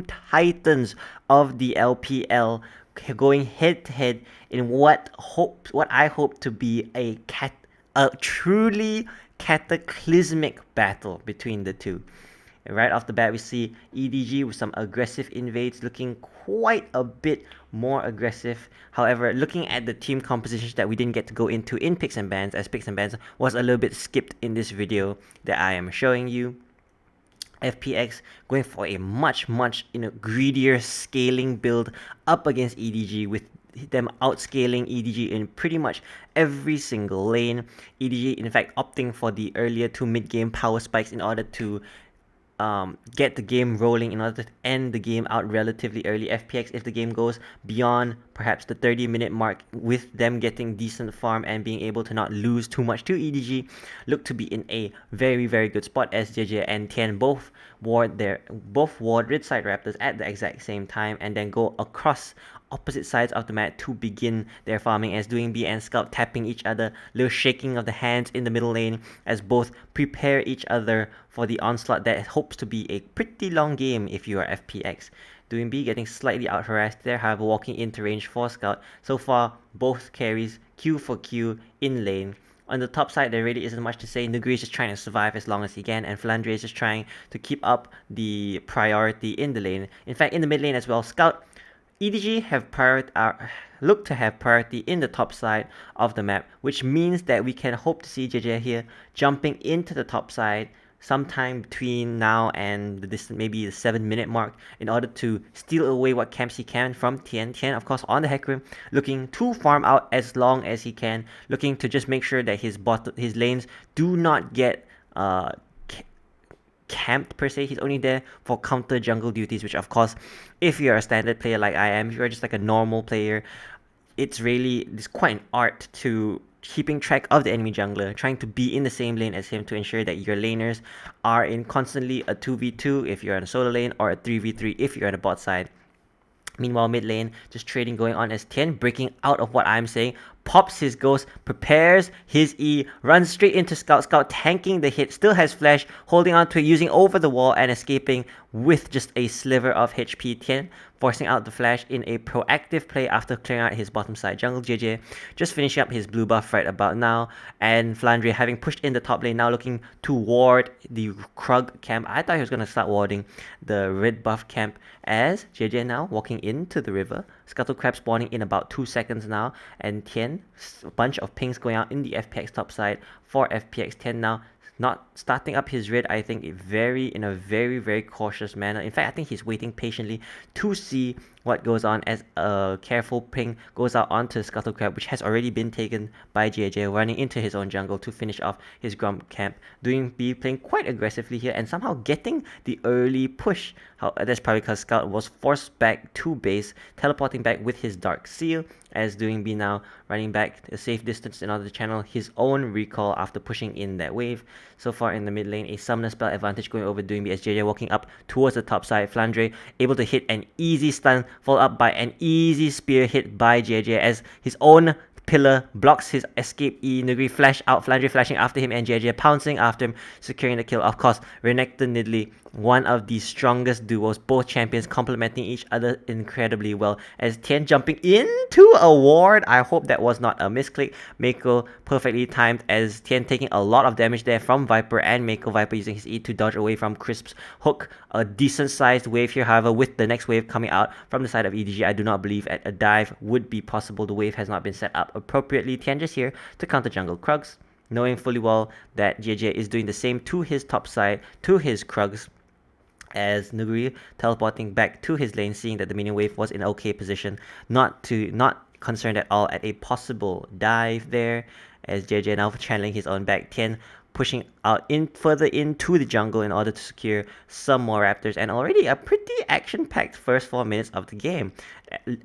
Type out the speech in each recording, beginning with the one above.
titans of the LPL going head to head in what I hope to be a truly cataclysmic battle between the two. And right off the bat, we see EDG with some aggressive invades, looking quite a bit more aggressive. However, looking at the team compositions that we didn't get to go into in Picks and Bans, as Picks and Bans was a little bit skipped in this video that I am showing you. FPX going for a much greedier scaling build up against EDG, with them outscaling EDG in pretty much every single lane. EDG in fact opting for the earlier two mid game power spikes in order to get the game rolling, in order to end the game out relatively early. FPX, if the game goes beyond perhaps the 30-minute mark with them getting decent farm and being able to not lose too much to EDG, look to be in a very good spot, as JJ and Tian both ward Red Side Raptors at the exact same time and then go across opposite sides of the map to begin their farming, as Doing B and Scout tapping each other, little shaking of the hands in the middle lane as both prepare each other for the onslaught that hopes to be a pretty long game if you are FPX. Doing B getting slightly out harassed there, however walking into range for Scout. So far, both carries Q for Q in lane. On the top side, there really isn't much to say. Nuguri is just trying to survive as long as he can, and Flandre is just trying to keep up the priority in the lane. In fact, in the mid lane as well, Scout EDG look to have priority in the top side of the map, which means that we can hope to see JJ here jumping into the top side sometime between now and maybe the 7-minute mark, in order to steal away what camps he can from Tian. Tian, of course, on the Hecarim, looking to farm out as long as he can, looking to just make sure that his lanes do not get camped per se. He's only there for counter jungle duties, which of course, if you're a standard player like I am, if you're just like a normal player, it's quite an art to keeping track of the enemy jungler, trying to be in the same lane as him to ensure that your laners are in constantly a 2v2 if you're on a solo lane, or a 3v3 if you're on a bot side. Meanwhile, mid lane, just trading going on as Tian breaking out of what I'm saying, pops his ghost, prepares his E, runs straight into Scout. Scout tanking the hit, still has flash, holding on to it, using over the wall and escaping with just a sliver of HP. Tian forcing out the flash in a proactive play after clearing out his bottom side jungle. JJ just finishing up his blue buff right about now, and Flandre having pushed in the top lane, now looking to ward the Krug camp. I thought he was going to start warding the red buff camp, as JJ now walking into the river. Scuttle Crab spawning in about 2 seconds now, and Tian, a bunch of pings going out in the FPX top side for FPX. Tian now not starting up his red, I think, in a very cautious manner. In fact, I think he's waiting patiently to see what goes on, as a careful ping goes out onto Scuttle Crab, which has already been taken by JJ, running into his own jungle to finish off his Grump camp. Doing B playing quite aggressively here and somehow getting the early push. That's probably because Scout was forced back to base, teleporting back with his Dark Seal, as Doing B now running back a safe distance in order to channel his own recall after pushing in that wave. So far in the mid lane, a summoner spell advantage going over Doing B, as JJ walking up towards the top side. Flandre able to hit an easy stun, followed up by an easy spear hit by JJ, as his own pillar blocks his escape E. Nuguri flash out, Flandre flashing after him, and JJ pouncing after him, securing the kill. Of course, Renekton Nidalee, one of the strongest duos, both champions complementing each other incredibly well, as Tian jumping into a ward. I hope that was not a misclick. Mako perfectly timed, as Tian taking a lot of damage there from Viper, and Mako Viper using his E to dodge away from Crisp's hook. A decent sized wave here, however, with the next wave coming out from the side of EDG, I do not believe a dive would be possible. The wave has not been set up appropriately. Tian just here to counter jungle Krugs, knowing fully well that JJ is doing the same to his top side, to his Krugs, as Nuguri teleporting back to his lane, seeing that the minion wave was in okay position, not concerned at all at a possible dive there, as JJ now channeling his own back. Tian pushing out further into the jungle in order to secure some more raptors, and already a pretty action-packed first 4 minutes of the game.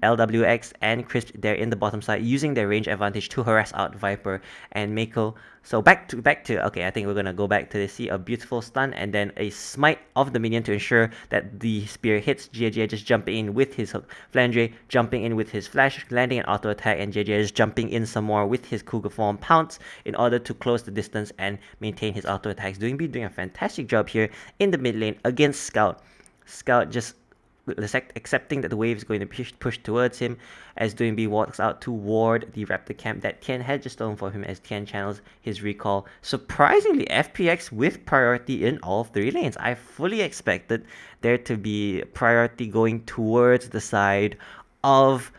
LWX and Crisp there in the bottom side, using their range advantage to harass out Viper and Mako. So back to okay, I think we're gonna go back to this. See a beautiful stun and then a smite of the minion to ensure that the spear hits. JJ just jumping in with his hook. Flandre jumping in with his flash, landing an auto attack, and JJ is jumping in some more with his Cougar form pounce in order to close the distance and maintain his auto attacks. Doing a fantastic job here in the mid lane against Scout. Scout just accepting that the wave is going to push towards him, as Doing B walks out toward the Raptor camp that Tian had just stolen for him as Tian channels his recall. Surprisingly, FPX with priority in all 3 lanes. I fully expected there to be priority going towards the side of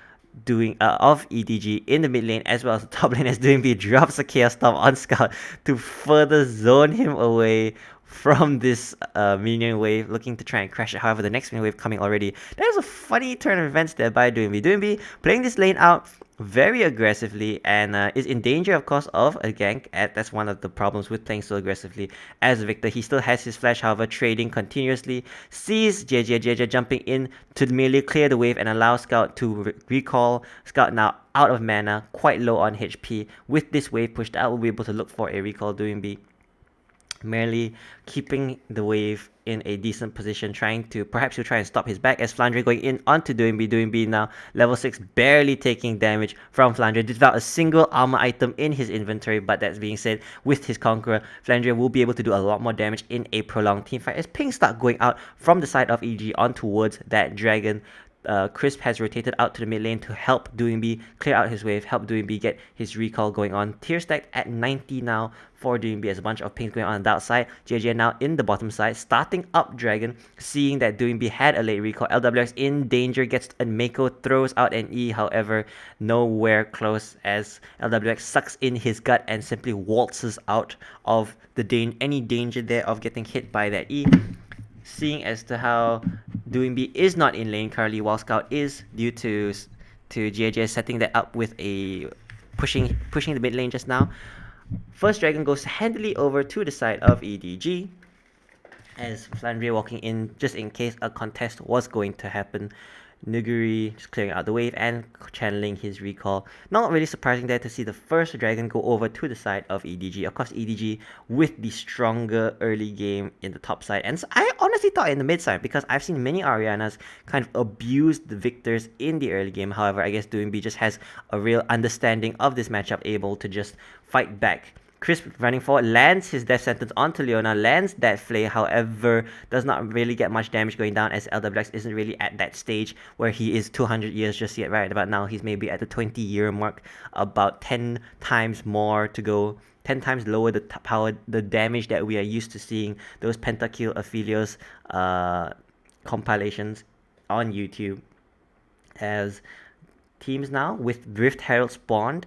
of EDG in the mid lane, as well as the top lane, as Doing B drops a Chaos Storm on Scout to further zone him away from this minion wave, looking to try and crash it. However, the next minion wave coming already. There's a funny turn of events there by Doing B. Doing B playing this lane out very aggressively and is in danger, of course, of a gank. That's one of the problems with playing so aggressively as Victor. He still has his flash, however, trading continuously. Sees JJ jumping in to merely clear the wave and allow Scout to recall. Scout now out of mana, quite low on HP. With this wave pushed out, we'll be able to look for a recall. Doing B merely keeping the wave in a decent position, perhaps he'll try and stop his back as Flandre going in onto Doing B now level 6, barely taking damage from Flandre without a single armor item in his inventory. But that being said, with his Conqueror, Flandre will be able to do a lot more damage in a prolonged teamfight as pings start going out from the side of EG on towards that dragon. Crisp has rotated out to the mid lane to help Doing B clear out his wave, help Doing B get his recall going on. Tier stacked at 90 now for Doing B as a bunch of pings going on the outside. JJ now in the bottom side, starting up Dragon, seeing that Doing B had a late recall. LWX in danger, gets a Mako, throws out an E, however, nowhere close as LWX sucks in his gut and simply waltzes out of any danger there of getting hit by that E. Seeing as to how Doing B is not in lane currently, while Scout is, due to JJ setting that up with a pushing the mid lane just now. First Dragon goes handily over to the side of EDG as Flandre walking in just in case a contest was going to happen. Nuguri just clearing out the wave and channeling his recall. Not really surprising there to see the first dragon go over to the side of EDG. Of course, EDG with the stronger early game in the top side. And so I honestly thought in the mid side, because I've seen many Arianas kind of abuse the victors in the early game. However, I guess Doing B just has a real understanding of this matchup, able to just fight back. Crisp running forward, lands his death sentence onto Leona, lands that flay, however, does not really get much damage going down as LWX isn't really at that stage where he is 200 years just yet. Right about now, he's maybe at the 20-year mark, about 10 times more to go. 10 times lower the power, the damage that we are used to seeing those pentakill Aphelios compilations on YouTube. As teams now with Rift Herald spawned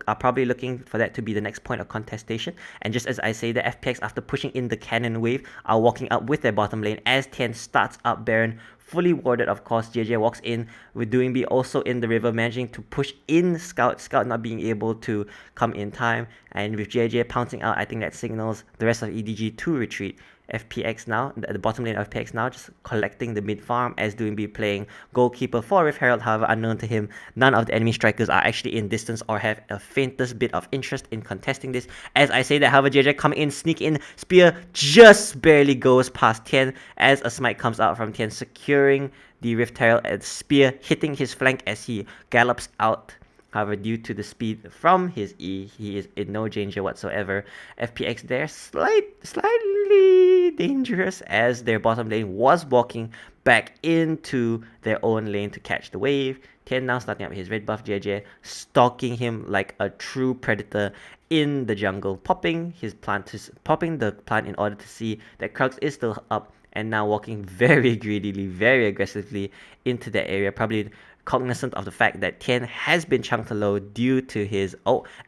are probably looking for that to be the next point of contestation. And just as I say, the FPX, after pushing in the cannon wave, are walking up with their bottom lane as Tian starts up Baron, fully warded, of course. JJ walks in with Doing B also in the river, managing to push in Scout not being able to come in time. And with JJ pouncing out, I think that signals the rest of EDG to retreat. FPX now, the bottom lane of FPX now, just collecting the mid farm as Doing B playing goalkeeper for Rift Herald. However, unknown to him, none of the enemy strikers are actually in distance or have a faintest bit of interest in contesting this. As I say that, however, JJ coming in, sneak in, spear just barely goes past Tian as a smite comes out from Tian, securing the Rift Herald, and spear hitting his flank as he gallops out. However, due to the speed from his E, he is in no danger whatsoever. FPX there, slightly dangerous as their bottom lane was walking back into their own lane to catch the wave. Tian now starting up his red buff, JJ stalking him like a true predator in the jungle, popping the plant in order to see that Krugs is still up, and now walking very greedily, very aggressively into that area, probably cognizant of the fact that Tian has been chunked low due to his,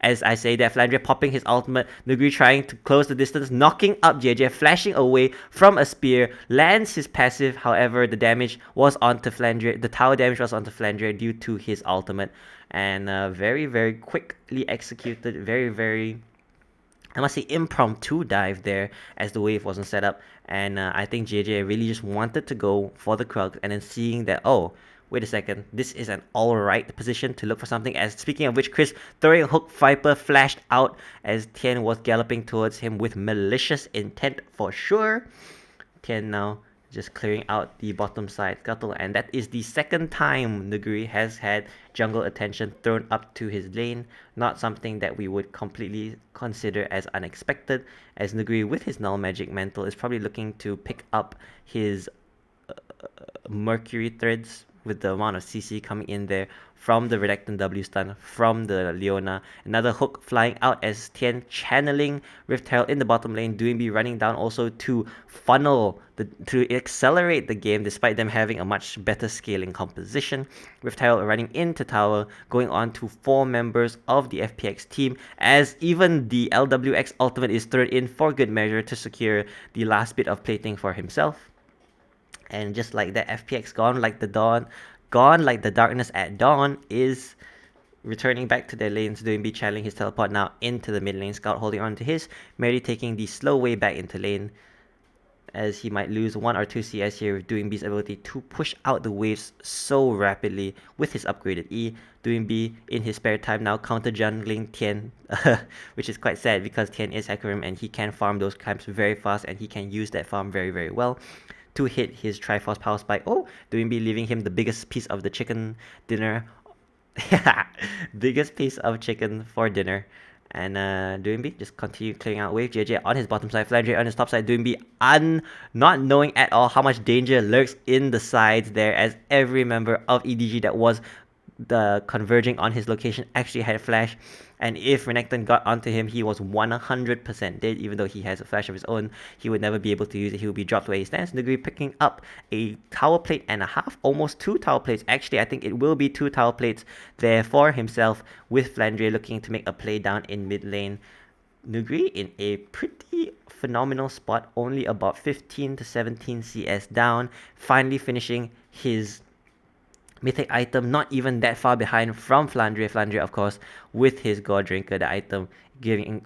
as I say that, Flandre popping his ultimate, Nuguri trying to close the distance, knocking up JJ, flashing away from a spear, lands his passive. However, the damage was onto Flandre, the tower damage was onto Flandre due to his ultimate, and very, very quickly executed, very, very, I must say, impromptu dive there as the wave wasn't set up. And I think JJ really just wanted to go for the Krug, and then seeing that, wait a second, this is an alright position to look for something. As speaking of which, Chris throwing a hook viper flashed out as Tian was galloping towards him with malicious intent for sure. Tian now just clearing out the bottom side scuttle, and that is the second time Nuguri has had jungle attention thrown up to his lane. Not something that we would completely consider as unexpected, as Nuguri with his null magic mantle is probably looking to pick up his Mercury threads with the amount of CC coming in there from the Redacton W stun from the Leona. Another hook flying out as Tian channeling Rift Herald in the bottom lane. Doingby running down also to to accelerate the game despite them having a much better scaling composition. Rift Herald running into tower, going on to 4 members of the FPX team as even the LWX ultimate is thrown in for good measure to secure the last bit of plating for himself. And just like that, FPX gone like the darkness at dawn is returning back to their lanes. Doingby channeling his teleport now into the mid lane. Scout holding on to his, merely taking the slow way back into lane, as he might lose 1 or 2 CS here with Doingby's ability to push out the waves so rapidly with his upgraded E. Doingby in his spare time now counter jungling Tian, which is quite sad because Tian is Hecarim and he can farm those camps very fast and he can use that farm very, very well to hit his Triforce power spike. Oh, Doingby leaving him the biggest piece of the chicken dinner. Biggest piece of chicken for dinner. And Doingby just continue clearing out wave. JJ on his bottom side, Flandre on his top side. Doingby not knowing at all how much danger lurks in the sides there, as every member of EDG that was the converging on his location actually had a flash. And if Renekton got onto him, he was 100% dead. Even though he has a flash of his own, he would never be able to use it. He would be dropped where he stands. Nuguri picking up a tower plate and a half, almost 2 tower plates. Actually, I think it will be 2 tower plates there for himself, with Flandre looking to make a play down in mid lane. Nuguri in a pretty phenomenal spot, only about 15 to 17 CS down, finally finishing his mythic item, not even that far behind from Flandre. Flandre, of course, with his God Drinker, the item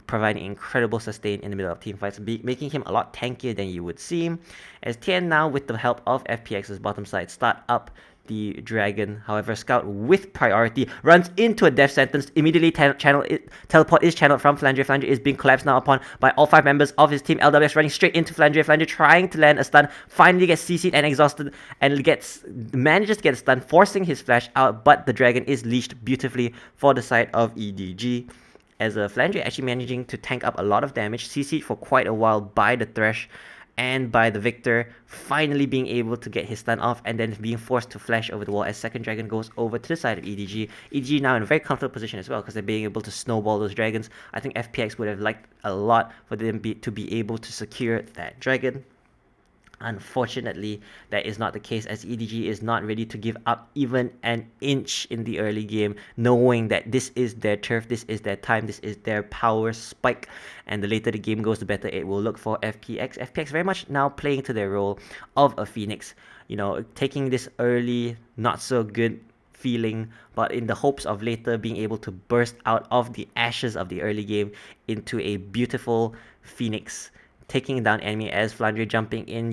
providing incredible sustain in the middle of team fights, making him a lot tankier than you would seem. As Tian now, with the help of FPX's bottom side, start up the dragon. However, Scout with priority runs into a death sentence. Immediately teleport is channeled from Flandre. Flandre is being collapsed now upon by all 5 members of his team. LWS running straight into Flandre. Flandre trying to land a stun, finally gets CC'd and exhausted and manages to get a stun, forcing his flash out, but the dragon is leashed beautifully for the side of EDG. As Flandre actually managing to tank up a lot of damage, CC'd for quite a while by the Thresh and by the Victor, finally being able to get his stun off and then being forced to flash over the wall as second dragon goes over to the side of EDG. EDG now in a very comfortable position as well because they're being able to snowball those dragons. I think FPX would have liked a lot for them to be able to secure that dragon. Unfortunately, that is not the case, as EDG is not ready to give up even an inch in the early game, knowing that this is their turf, this is their time, this is their power spike, and the later the game goes, the better it will look for FPX. FPX very much now playing to their role of a Phoenix, taking this early, not so good feeling, but in the hopes of later being able to burst out of the ashes of the early game into a beautiful Phoenix, taking down enemy as Flandre jumping in,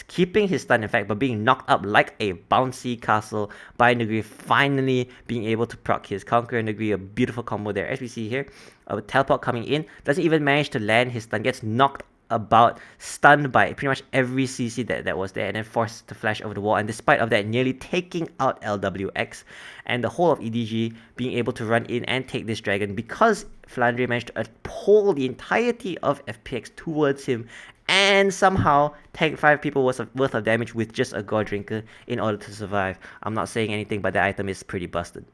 keeping his stun in fact, but being knocked up like a bouncy castle by Nuguri, finally being able to proc his Conqueror. Nuguri, a beautiful combo there as we see here. A teleport coming in, doesn't even manage to land his stun, gets knocked about, stunned by pretty much every CC that was there, and then forced to flash over the wall, and despite of that, nearly taking out LWX, and the whole of EDG being able to run in and take this dragon because Flandre managed to pull the entirety of FPX towards him and somehow take 5 people worth of damage with just a God Drinker in order to survive. I'm not saying anything, but the item is pretty busted.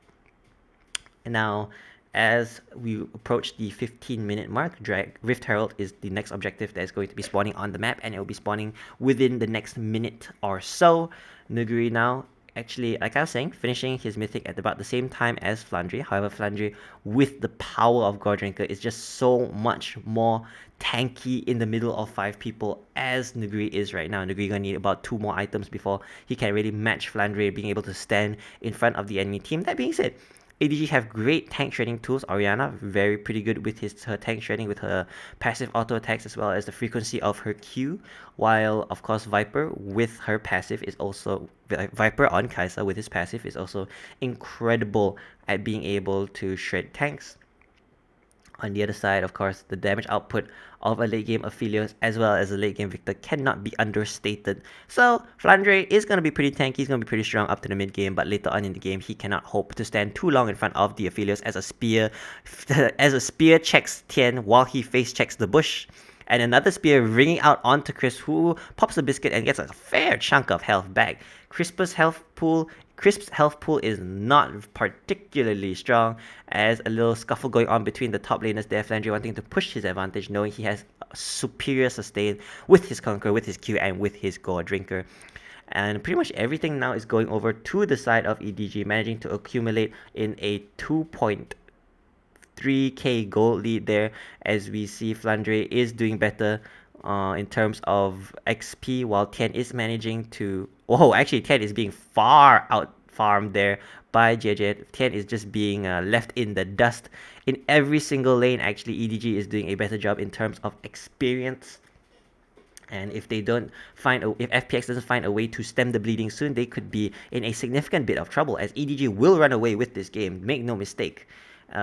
And now, as we approach the 15-minute mark, Rift Herald is the next objective that is going to be spawning on the map, and it will be spawning within the next minute or so. Nuguri now, actually, like I was saying, finishing his mythic at about the same time as Flandre. However, Flandre, with the power of God Drinker, is just so much more tanky in the middle of 5 people as Nuguri is right now. Nuguri gonna need about 2 more items before he can really match Flandre, being able to stand in front of the enemy team. That being said, EDG have great tank shredding tools. Orianna, very pretty good with her tank shredding, with her passive auto attacks as well as the frequency of her Q. While, of course, Viper with her passive is also... Viper on Kai'Sa with his passive is also incredible at being able to shred tanks. On the other side, of course, the damage output of a late game Aphelios as well as a late game Victor cannot be understated. So Flandre is going to be pretty tanky, he's going to be pretty strong up to the mid game, but later on in the game he cannot hope to stand too long in front of the Aphelios as a spear checks Tian while he face checks the bush. and another spear ringing out onto Crisp, who pops a biscuit and gets a fair chunk of health back. Crisp's health pool is not particularly strong, as a little scuffle going on between the top laners there. Flandre wanting to push his advantage, knowing he has superior sustain with his Conqueror, with his Q, and with his Gore Drinker. And pretty much everything now is going over to the side of EDG, managing to accumulate in a 2.3k gold lead there, as we see Flandre is doing better in terms of XP, while Tien is managing to... Oh, actually, Tien is being far out farmed there by JJ. Tien is just being left in the dust. In every single lane, actually, EDG is doing a better job in terms of experience. And if FPX doesn't find a way to stem the bleeding soon, they could be in a significant bit of trouble, as EDG will run away with this game. Make no mistake.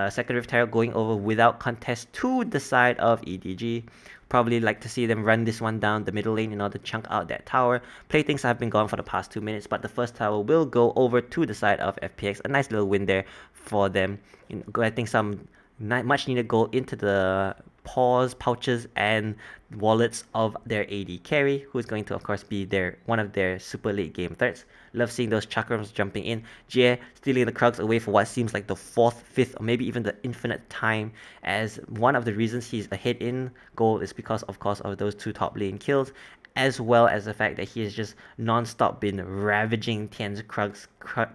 Second Rift Herald going over without contest to the side of EDG. Probably like to see them run this one down the middle lane in order to chunk out that tower. Playthings have been gone for the past 2 minutes, but the first tower will go over to the side of FPX. A nice little win there for them, getting some much needed gold into the pouches, and wallets of their AD carry, who's going to of course be one of their super late game threats. Love seeing those chakrams jumping in. Jie stealing the Krugs away for what seems like the 4th, 5th, or maybe even the infinite time, as one of the reasons he's ahead in gold is because of course of those 2 top lane kills, as well as the fact that he has just non-stop been ravaging Tien's Krugs.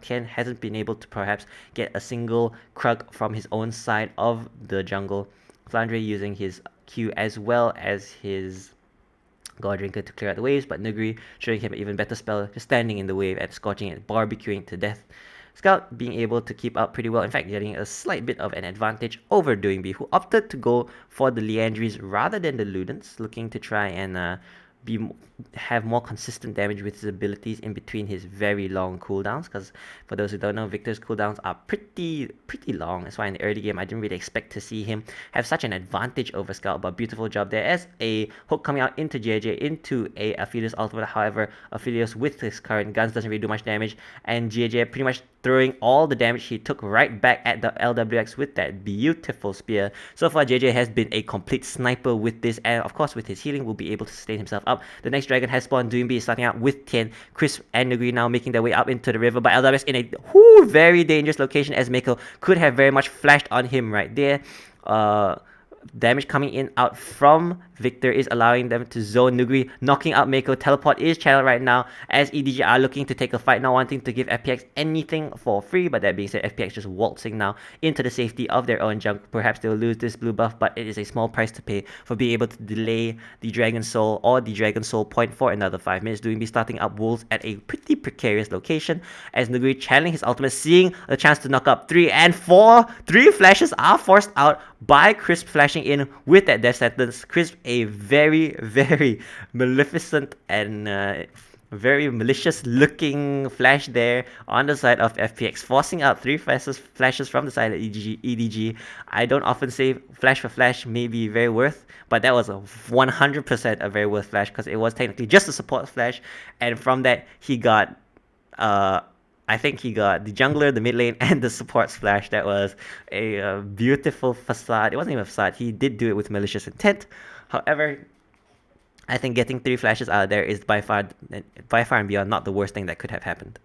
Tien hasn't been able to perhaps get a single Krug from his own side of the jungle. Flandre using his Q as well as his God Drinker to clear out the waves, but Nuguri showing him an even better spell, just standing in the wave and scorching it, barbecuing to death. Scout being able to keep up pretty well, in fact getting a slight bit of an advantage over Doingby, who opted to go for the Liandry's rather than the Ludens, looking to try and have more consistent damage with his abilities in between his very long cooldowns, because for those who don't know, Victor's cooldowns are pretty long. That's why in the early game I didn't really expect to see him have such an advantage over Scout, but beautiful job there as a hook coming out into JJ into a Aphelios ultimate. However, Aphelios with his current guns doesn't really do much damage, and JJ pretty much throwing all the damage he took right back at the LWX with that beautiful spear. So far, JJ has been a complete sniper with this, and of course with his healing will be able to sustain himself up. The next dragon has spawned. Doomby is starting out with Tien. Chris and Nuguri now making their way up into the river, but LWX in a very dangerous location, as Mako could have very much flashed on him right there. Damage coming in out from Victor is allowing them to zone Nuguri, knocking out Mako. Teleport is channeled right now, as EDG are looking to take a fight, not wanting to give FPX anything for free. But that being said, FPX just waltzing now into the safety of their own junk. Perhaps they'll lose this blue buff, but it is a small price to pay for being able to delay the Dragon Soul or the Dragon Soul point for another 5 minutes. Doing be starting up Wolves at a pretty precarious location, as Nuguri channeling his ultimate, seeing a chance to knock up 3 and 4. 3 flashes are forced out by Crisp flashing in with that death sentence. Crisp, a very maleficent and very malicious looking flash there on the side of FPX, forcing out 3 flashes from the side of EDG. I don't often say flash for flash may be very worth, but that was a 100% a very worth flash, because it was technically just a support flash, and from that he got I think he got the jungler, the mid lane, and the support splash. That was a beautiful facade. It wasn't even a facade. He did do it with malicious intent. However, I think getting 3 flashes out of there is by far and beyond not the worst thing that could have happened.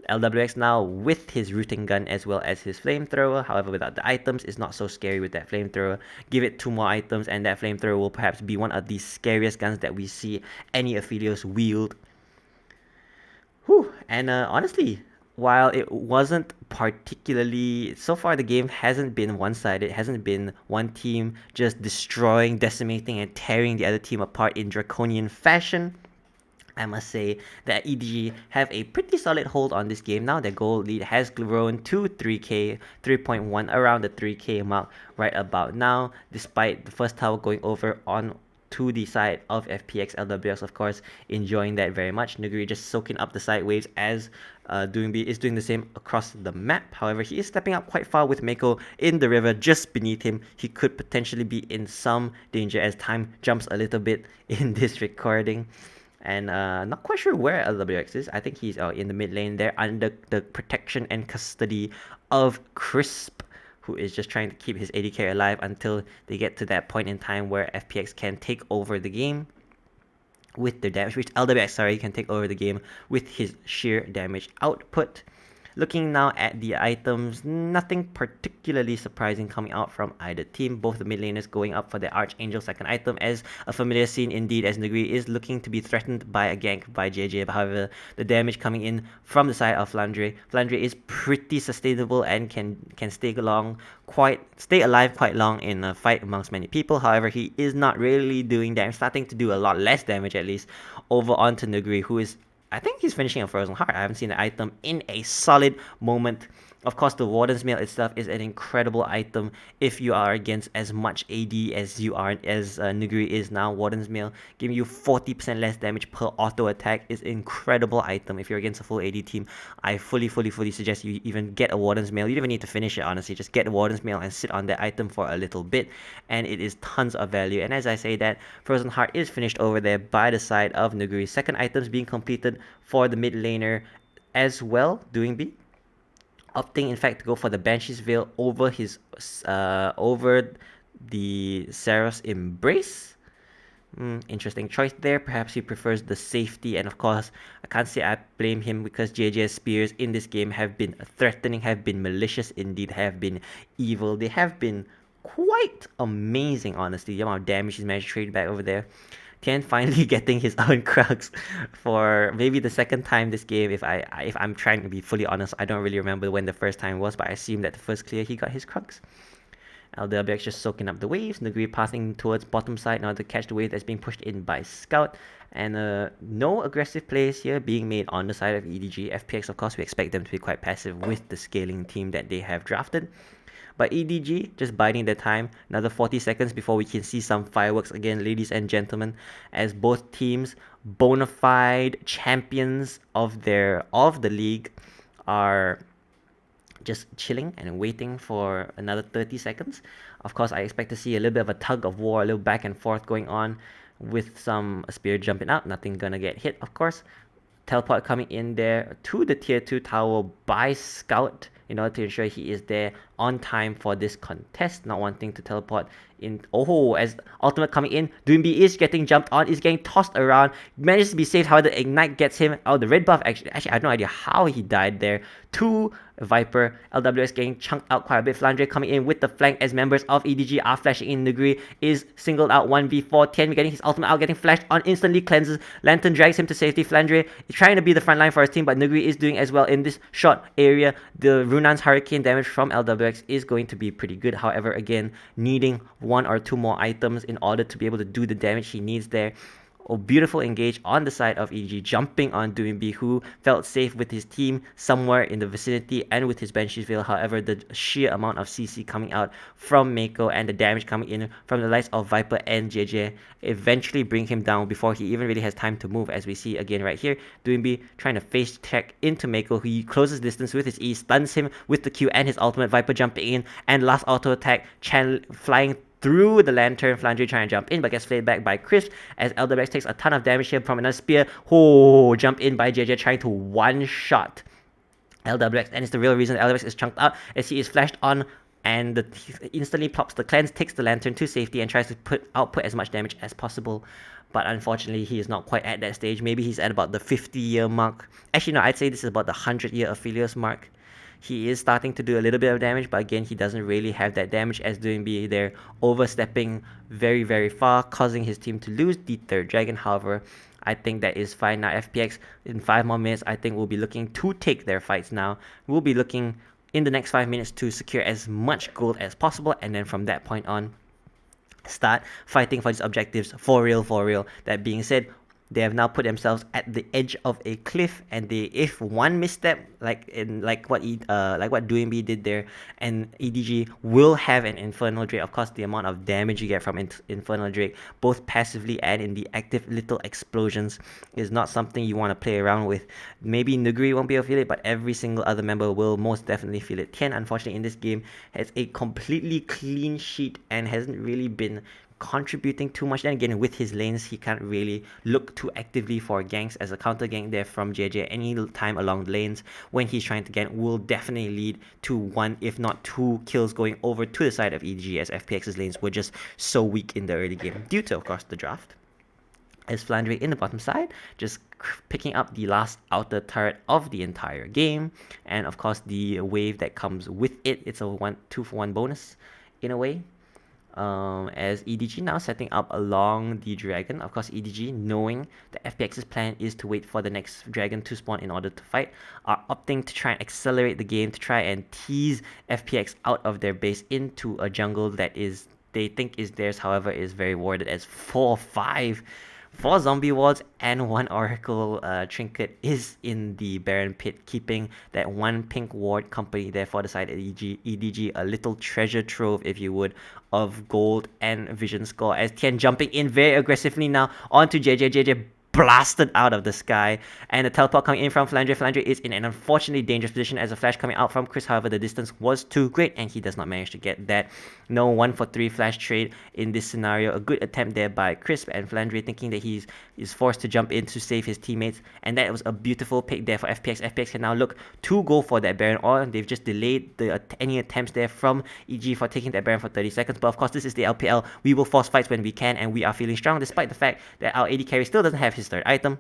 LWX now with his rooting gun as well as his flamethrower. However, without the items, is not so scary with that flamethrower. Give it 2 more items and that flamethrower will perhaps be one of the scariest guns that we see any Aphelios wield. Whew. And honestly, while it wasn't particularly... So far, the game hasn't been one-sided. It hasn't been one team just destroying, decimating, and tearing the other team apart in draconian fashion. I must say that EDG have a pretty solid hold on this game now. Their goal lead has grown to 3k, 3.1, around the 3k mark right about now, despite the first tower going over on to the side of FPX. LWX, of course, enjoying that very much. Nuguri just soaking up the side waves, as Doomby is doing the same across the map. However, he is stepping up quite far with Mako in the river just beneath him. He could potentially be in some danger as time jumps a little bit in this recording. And not quite sure where LWX is. I think he's in the mid lane there under the protection and custody of Crisp, who is just trying to keep his AD carry alive until they get to that point in time where FPX can take over the game with their damage, which LWX, sorry, can take over the game with his sheer damage output. Looking now at the items, nothing particularly surprising coming out from either team. Both the mid laners going up for the Archangel second item, as a familiar scene indeed, as Nuguri is looking to be threatened by a gank by JJ. However, the damage coming in from the side of Flandre. Flandre is pretty sustainable and can stay alive quite long in a fight amongst many people. However, he is not really doing damage, starting to do a lot less damage at least over onto Nuguri, who is, I think he's finishing a Frozen Heart. I haven't seen the item in a solid moment. Of course, the Warden's Mail itself is an incredible item if you are against as much AD as Nuguri is now. Warden's Mail giving you 40% less damage per auto attack is an incredible item if you're against a full AD team. I fully suggest you even get a Warden's Mail. You don't even need to finish it, honestly. Just get a Warden's Mail and sit on that item for a little bit, and it is tons of value. And as I say that, Frozen Heart is finished over there by the side of Nuguri. Second items being completed for the mid laner as well, doing B, opting in fact to go for the Banshee's Veil over the Seraph's Embrace. Interesting choice there. Perhaps he prefers the safety, and of course, I can't say I blame him because JJ's spears in this game have been threatening, have been malicious indeed, have been evil. They have been quite amazing, honestly, the amount of damage he's managed to trade back over there. Tian finally getting his own Krugs for maybe the second time this game. If I'm trying to be fully honest, I don't really remember when the first time was, but I assume that the first clear he got his Krugs. LWX just soaking up the waves. Nuguri passing towards bottom side now to catch the wave that's being pushed in by Scout. And no aggressive plays here being made on the side of EDG. FPX, of course, we expect them to be quite passive with the scaling team that they have drafted. But EDG just biding their time. Another 40 seconds before we can see some fireworks again, ladies and gentlemen, as both teams, bona fide champions of the league, are just chilling and waiting for another 30 seconds. Of course, I expect to see a little bit of a tug of war, a little back and forth going on with some spear jumping out. Nothing gonna get hit, of course. Teleport coming in there to the tier 2 tower by Scout in order to ensure he is there on time for this contest, not wanting to teleport in. Oh, as ultimate coming in, Doomby is getting jumped on, is getting tossed around, manages to be saved. However, the ignite gets him. Oh, the red buff, actually I have no idea how he died there. To Viper, LWS getting chunked out quite a bit. Flandre coming in with the flank as members of EDG are flashing in. Nuguri is singled out 1v4. Tian getting his ultimate out, getting flashed on, instantly cleanses. Lantern drags him to safety. Flandre is trying to be the front line for his team, but Nuguri is doing as well in this short area. The Runan's Hurricane damage from LWX is going to be pretty good. However, again, needing one or two more items in order to be able to do the damage he needs there. Oh, beautiful engage on the side of EDG, jumping on Doomby, who felt safe with his team somewhere in the vicinity and with his Banshee's Veil. However, the sheer amount of CC coming out from Mako and the damage coming in from the likes of Viper and JJ eventually bring him down before he even really has time to move, as we see again right here. Doomby trying to face check into Mako, who closes distance with his E, stuns him with the Q and his ultimate. Viper jumping in, and last auto attack, flying through the lantern. Flandre trying to jump in but gets flayed back by Chris as LWX takes a ton of damage here from another spear. Oh, jump in by JJ trying to one-shot LWX, and it's the real reason LWX is chunked out as he is flashed on, and instantly plops the cleanse, takes the lantern to safety and tries to output as much damage as possible. But unfortunately, he is not quite at that stage. Maybe he's at about the 50-year mark. Actually, no, I'd say this is about the 100-year Aphelios mark. He is starting to do a little bit of damage, but again, he doesn't really have that damage as Doomby there, overstepping very far, causing his team to lose the third dragon. However, I think that is fine now. FPX, in 5 more minutes, I think we'll be looking to take their fights now. We'll be looking in the next 5 minutes to secure as much gold as possible, and then from that point on, start fighting for these objectives for real. That being said, they have now put themselves at the edge of a cliff, and if one misstep, like what Doomby did there, and EDG will have an Infernal Drake. Of course, the amount of damage you get from Infernal Drake, both passively and in the active little explosions, is not something you want to play around with. Maybe Nuguri won't be able to feel it, but every single other member will most definitely feel it. Tian, unfortunately, in this game has a completely clean sheet and hasn't really been contributing too much. Then again, with his lanes, he can't really look too actively for ganks, as a counter gank there from JJ any time along the lanes when he's trying to gank will definitely lead to one, if not two, kills going over to the side of EDG, as FPX's lanes were just so weak in the early game due to, of course, the draft. As Flandre in the bottom side, just picking up the last outer turret of the entire game, and of course the wave that comes with it. It's a 2-for-1 bonus in a way. As EDG now setting up along the dragon. Of course, EDG, knowing that FPX's plan is to wait for the next dragon to spawn in order to fight, are opting to try and accelerate the game to try and tease FPX out of their base into a jungle that is they think is theirs, however, is very warded, as 4 or 5 4 zombie wards and 1 oracle trinket is in the Baron pit, keeping that 1 pink ward company there for the side of EDG, a little treasure trove, if you would, of gold and vision score, as Tian jumping in very aggressively now onto JJ blasted out of the sky, and the teleport coming in from Flandre. Flandre is in an unfortunately dangerous position as a flash coming out from Chris. However, the distance was too great and he does not manage to get that. No 1-for-3 flash trade in this scenario. A good attempt there by Crisp, and Flandre thinking that he is forced to jump in to save his teammates, and that was a beautiful pick there for FPX. FPX can now look to go for that Baron, or they've just delayed any attempts there from EG for taking that Baron for 30 seconds. But of course, this is the LPL. We will force fights when we can, and we are feeling strong despite the fact that our AD carry still doesn't have his third item.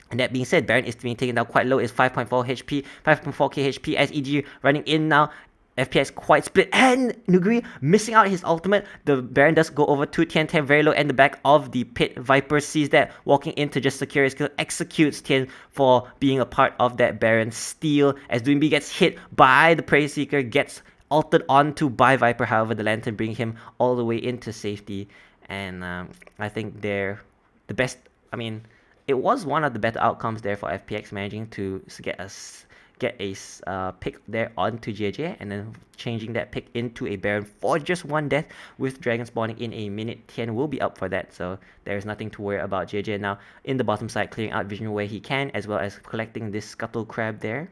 And that being said, Baron is being taken down quite low. It's 5.4 HP, 5.4k HP as EG running in now. FPX quite split, and Nuguri missing out his ultimate. The Baron does go over to Tian. Tian very low in the back of the pit. Viper sees that, walking in to just secure his kill, executes Tian for being a part of that Baron steal, as Doombi gets hit by the Prey Seeker, gets altered onto by Viper. However, the Lantern bring him all the way into safety, and I think they're the best. I mean, it was one of the better outcomes there for FPX, managing to get a pick there onto JJ, and then changing that pick into a Baron for just 1 death with Dragon spawning in a minute. Tian will be up for that, so there's nothing to worry about. JJ now in the bottom side, clearing out vision where he can, as well as collecting this Scuttle Crab there.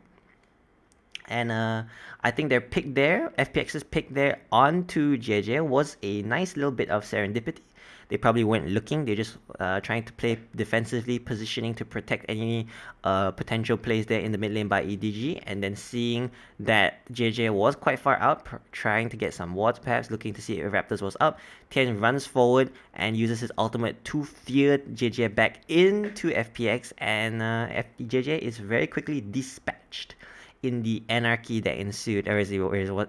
And I think their pick there, FPX's pick there onto JJ, was a nice little bit of serendipity. They probably weren't looking. They're just trying to play defensively, positioning to protect any potential plays there in the mid lane by EDG. And then seeing that JJ was quite far out, trying to get some wards perhaps, looking to see if Raptors was up. Tian runs forward and uses his ultimate to fear JJ back into FPX. And JJ is very quickly dispatched in the anarchy that ensued. There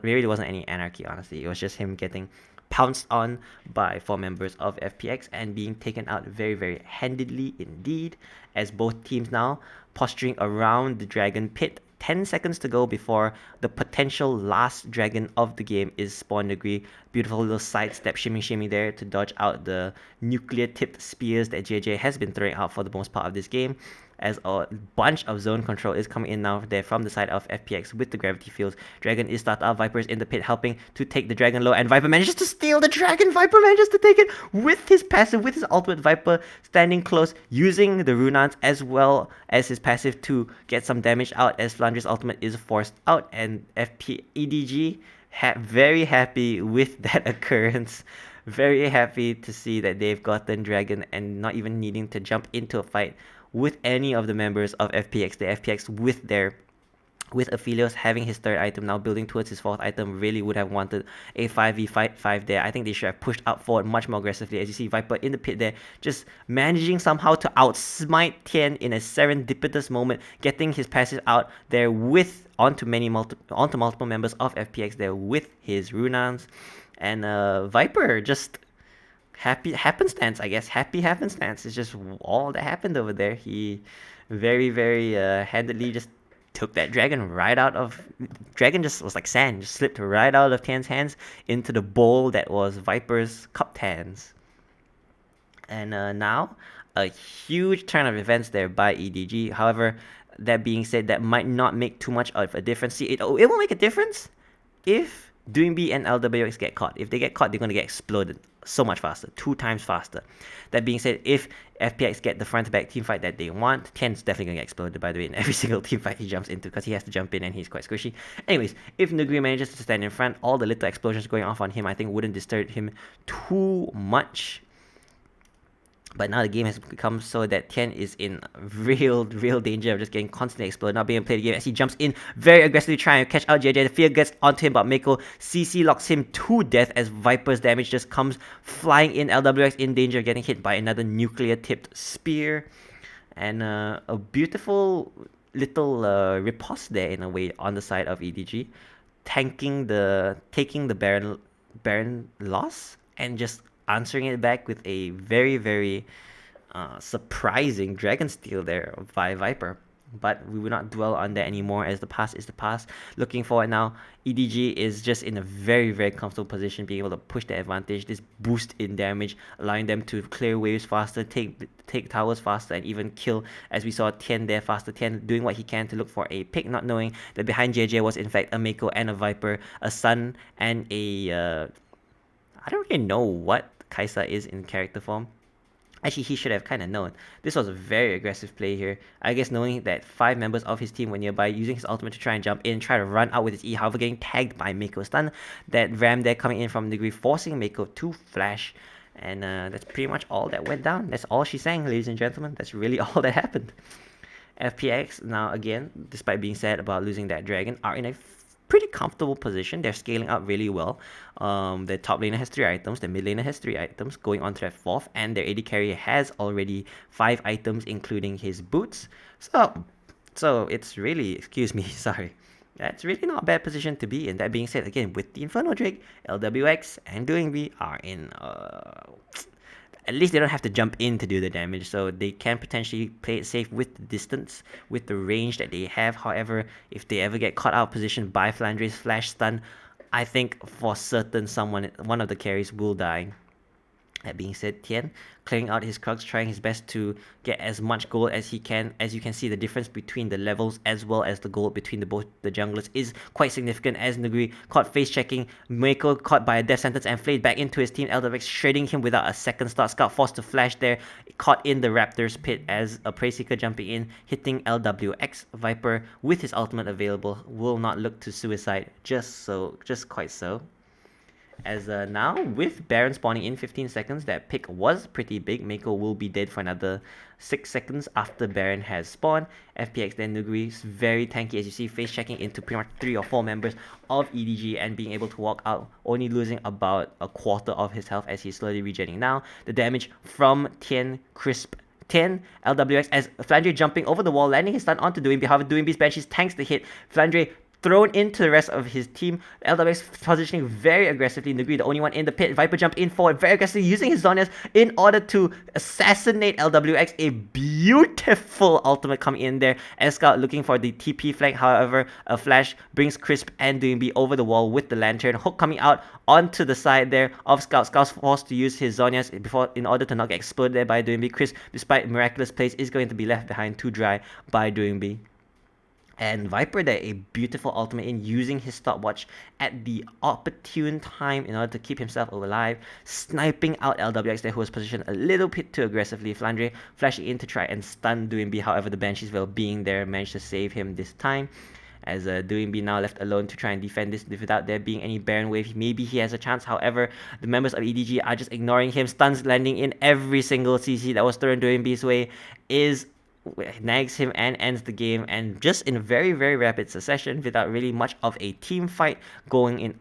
really wasn't any anarchy, honestly. It was just him getting pounced on by 4 members of FPX and being taken out very, very handedly indeed, as both teams now posturing around the dragon pit. 10 seconds to go before the potential last dragon of the game is spawned. Degree. Beautiful little sidestep shimmy there to dodge out the nuclear tipped spears that JJ has been throwing out for the most part of this game, as a bunch of zone control is coming in now there from the side of FPX with the gravity fields. Dragon is started up, Viper's in the pit helping to take the dragon low, and Viper manages to steal the dragon. Viper manages to take it with his passive, with his ultimate. Viper standing close, using the Runans as well as his passive to get some damage out, as Flandre's ultimate is forced out, and EDG very happy with that occurrence. Very happy to see that they've gotten dragon and not even needing to jump into a fight with any of the members of FPX. The FPX with Aphelios having his third item, now building towards his fourth item, really would have wanted a 5v5 there. I think they should have pushed out forward much more aggressively, as you see Viper in the pit there, just managing somehow to outsmite Tian in a serendipitous moment, getting his passive out there with onto multiple members of FPX there with his Runans. And Viper just happy happenstance, I guess. Happy happenstance is just all that happened over there. He very handedly just took that dragon right out of... Dragon just was like sand, just slipped right out of Tian's hands into the bowl that was Viper's cupped hands. And now, a huge turn of events there by EDG. However, that being said, that might not make too much of a difference. See, it will make a difference if Doombi and LWX get caught. If they get caught, they're going to get exploded. so much faster, 2 times faster. That being said, if FPX get the front-to-back team fight that they want, Tien's definitely going to get exploded, by the way, in every single team fight he jumps into, because he has to jump in and he's quite squishy. Anyways, if Nuguri manages to stand in front, all the little explosions going off on him, I think wouldn't disturb him too much. But now the game has become so that Tien is in real danger of just getting constantly exploded, not being able to play the game as he jumps in very aggressively trying to catch out JJ. The fear gets onto him, but Mako CC locks him to death as Viper's damage just comes flying in. LWX in danger of getting hit by another nuclear-tipped spear. And a beautiful little riposte there in a way on the side of EDG, taking the Baron loss and just answering it back with a very surprising Dragon Steel there by Viper. But we will not dwell on that anymore, as the past is the past. Looking forward now, EDG is just in a very comfortable position, being able to push the advantage, this boost in damage, allowing them to clear waves faster, take towers faster, and even kill, as we saw Tien there faster. Tien doing what he can to look for a pick, not knowing that behind JJ was in fact a Mako and a Viper, a Sun, and a... I don't really know what Kaisa is in character form. Actually, he should have kind of known. This was a very aggressive play here. I guess knowing that 5 members of his team were nearby, using his ultimate to try and jump in, try to run out with his E, however getting tagged by Mako stun. That Ram there coming in from degree, forcing Mako to flash. And that's pretty much all that went down. That's all she sang, ladies and gentlemen. That's really all that happened. FPX, now again, despite being sad about losing that dragon, are in a pretty comfortable position. They're scaling up really well. The top laner has 3 items, the mid laner has 3 items, going on to that 4th, and their AD carry has already 5 items, including his boots. So it's really, excuse me, sorry. That's really not a bad position to be in. That being said, again, with the Inferno Drake, LWX, and Doing B are in at least they don't have to jump in to do the damage, so they can potentially play it safe with the distance, with the range that they have. However, if they ever get caught out of position by Flandre's flash stun, I think for certain one of the carries will die. That being said, Tien clearing out his Krugs, trying his best to get as much gold as he can. As you can see, the difference between the levels as well as the gold between both the junglers is quite significant, as Nuguri caught face checking, Mako caught by a death sentence and flayed back into his team. LWX shredding him without a second start. Scout forced to flash there, caught in the Raptor's pit as a Prey Seeker jumping in, hitting LWX. Viper with his ultimate available will not look to suicide, just quite so. As now, with Baron spawning in 15 seconds, that pick was pretty big. Mako will be dead for another 6 seconds after Baron has spawned. FPX then Nuguri is very tanky, as you see, face checking into pretty much 3 or 4 members of EDG and being able to walk out, only losing about a quarter of his health as he's slowly regenerating now. The damage from Tien Crisp 10 LWX as Flandre jumping over the wall, landing his stun onto Doing B. However, Doing B's Banshees tanks the hit. Flandre thrown into the rest of his team. LWX positioning very aggressively. Nuguri, the only one in the pit. Viper jump in forward very aggressively, using his Zonias in order to assassinate LWX. A beautiful ultimate coming in there. Scout looking for the TP flank. However, a flash brings Crisp and Doing B over the wall with the lantern. Hook coming out onto the side there of Scout. Scout's forced to use his Zonias in order to not get exploded there by Doing B. Crisp, despite miraculous plays, is going to be left behind to dry by Doing B. And Viper there, a beautiful ultimate in, using his stopwatch at the opportune time in order to keep himself alive, sniping out LWX there, who was positioned a little bit too aggressively. Flandre flashing in to try and stun Doing B. However, the Banshees, well being there, managed to save him this time. As Doing B now left alone to try and defend this without there being any Baron wave. Maybe he has a chance. However, the members of EDG are just ignoring him. Stuns landing in every single CC that was thrown Doing B's way nags him and ends the game, and just in a very rapid succession, without really much of a team fight going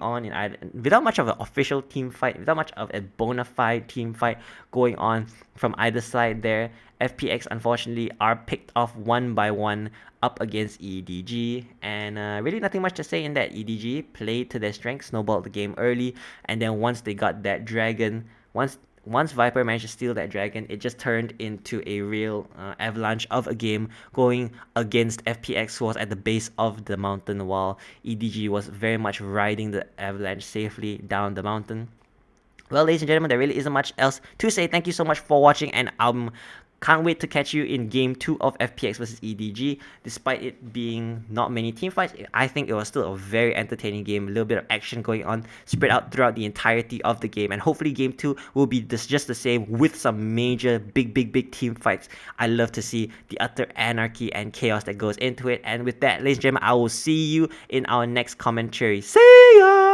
on in either, without much of an official team fight, without much of a bona fide team fight going on from either side there. FPX unfortunately are picked off one by one up against EDG, and really nothing much to say in that. EDG played to their strength, snowballed the game early, and then once they got that dragon, once Viper managed to steal that dragon, it just turned into a real avalanche of a game going against FPX, who was at the base of the mountain, while EDG was very much riding the avalanche safely down the mountain. Well, ladies and gentlemen, there really isn't much else to say. Thank you so much for watching, and I'm Can't wait to catch you in game 2 of FPX versus EDG. Despite it being not many team fights, I think it was still a very entertaining game. A little bit of action going on, spread out throughout the entirety of the game. And hopefully game 2 will be just the same with some major big team fights. I love to see the utter anarchy and chaos that goes into it. And with that, ladies and gentlemen, I will see you in our next commentary. See ya!